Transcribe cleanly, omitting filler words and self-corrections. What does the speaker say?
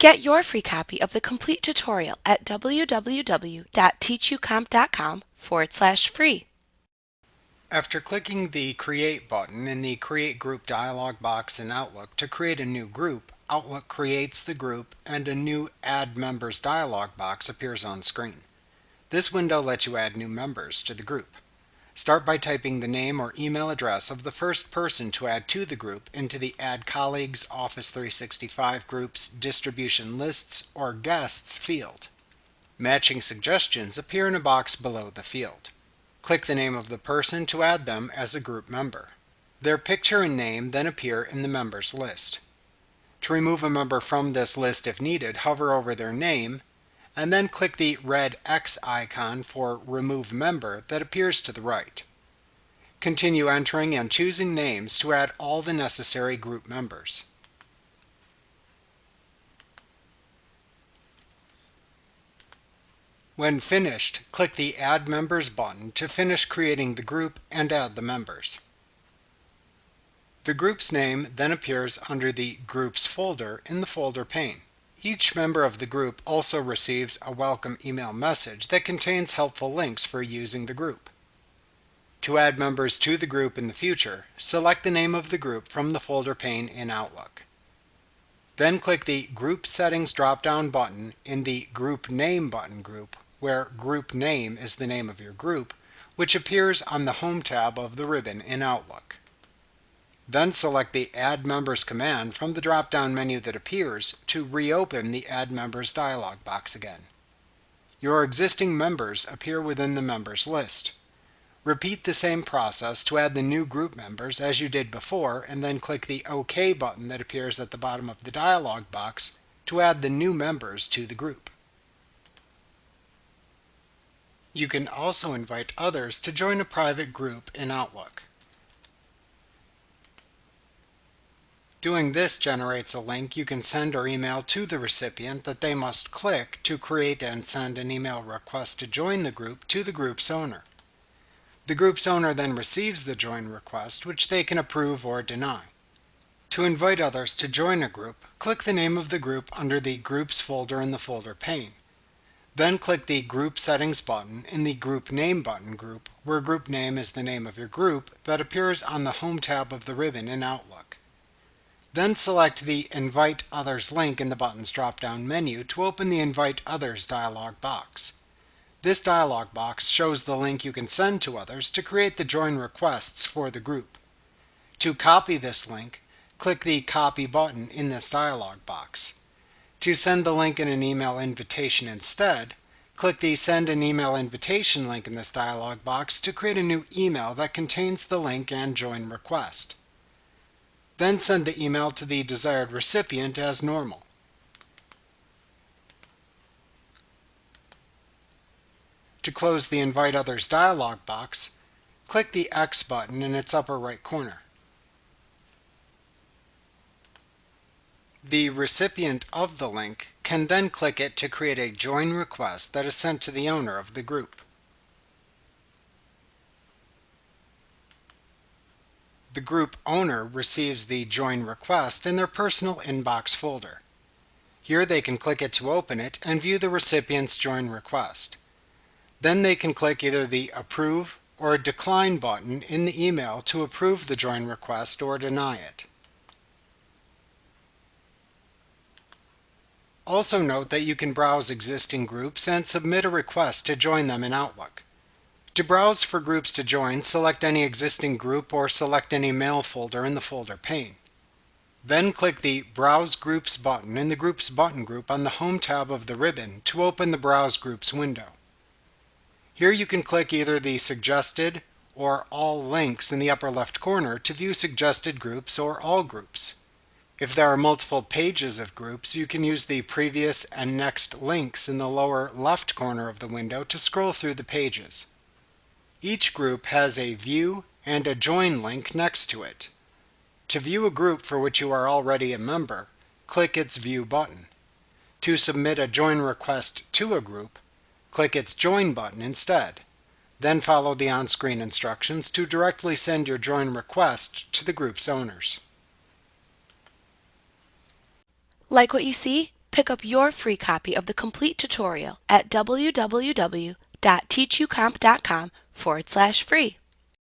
Get your free copy of the complete tutorial at www.teachucomp.com/free. After clicking the Create button in the Create Group dialog box in Outlook to create a new group, Outlook creates the group and a new Add Members dialog box appears on screen. This window lets you add new members to the group. Start by typing the name or email address of the first person to add to the group into the Add Colleagues, Office 365 Groups, Distribution Lists, or Guests field. Matching suggestions appear in a box below the field. Click the name of the person to add them as a group member. Their picture and name then appear in the members list. To remove a member from this list if needed, hover over their name, and then click the red X icon for Remove Member that appears to the right. Continue entering and choosing names to add all the necessary group members. When finished, click the Add Members button to finish creating the group and add the members. The group's name then appears under the Groups folder in the folder pane. Each member of the group also receives a welcome email message that contains helpful links for using the group. To add members to the group in the future, select the name of the group from the folder pane in Outlook. Then click the Group Settings drop-down button in the Group Name button group, where Group Name is the name of your group, which appears on the Home tab of the ribbon in Outlook. Then select the Add Members command from the drop-down menu that appears to reopen the Add Members dialog box again. Your existing members appear within the members list. Repeat the same process to add the new group members as you did before, and then click the OK button that appears at the bottom of the dialog box to add the new members to the group. You can also invite others to join a private group in Outlook. Doing this generates a link you can send or email to the recipient that they must click to create and send an email request to join the group to the group's owner. The group's owner then receives the join request, which they can approve or deny. To invite others to join a group, click the name of the group under the Groups folder in the folder pane. Then click the Group Settings button in the Group Name button group, where Group Name is the name of your group that appears on the Home tab of the ribbon in Outlook. Then select the Invite Others link in the button's drop-down menu to open the Invite Others dialog box. This dialog box shows the link you can send to others to create the join requests for the group. To copy this link, click the Copy button in this dialog box. To send the link in an email invitation instead, click the Send an Email Invitation link in this dialog box to create a new email that contains the link and join request. Then send the email to the desired recipient as normal. To close the Invite Others dialog box, click the X button in its upper right corner. The recipient of the link can then click it to create a join request that is sent to the owner of the group. The group owner receives the join request in their personal inbox folder. Here they can click it to open it and view the recipient's join request. Then they can click either the Approve or Decline button in the email to approve the join request or deny it. Also note that you can browse existing groups and submit a request to join them in Outlook. To browse for groups to join, select any existing group or select any mail folder in the folder pane. Then click the Browse Groups button in the Groups button group on the Home tab of the ribbon to open the Browse Groups window. Here you can click either the Suggested or All links in the upper left corner to view suggested groups or all groups. If there are multiple pages of groups, you can use the Previous and Next links in the lower left corner of the window to scroll through the pages. Each group has a View and a Join link next to it. To view a group for which you are already a member, click its View button. To submit a join request to a group, click its Join button instead. Then follow the on-screen instructions to directly send your join request to the group's owners. Like what you see? Pick up your free copy of the complete tutorial at www.teachucomp.com/free.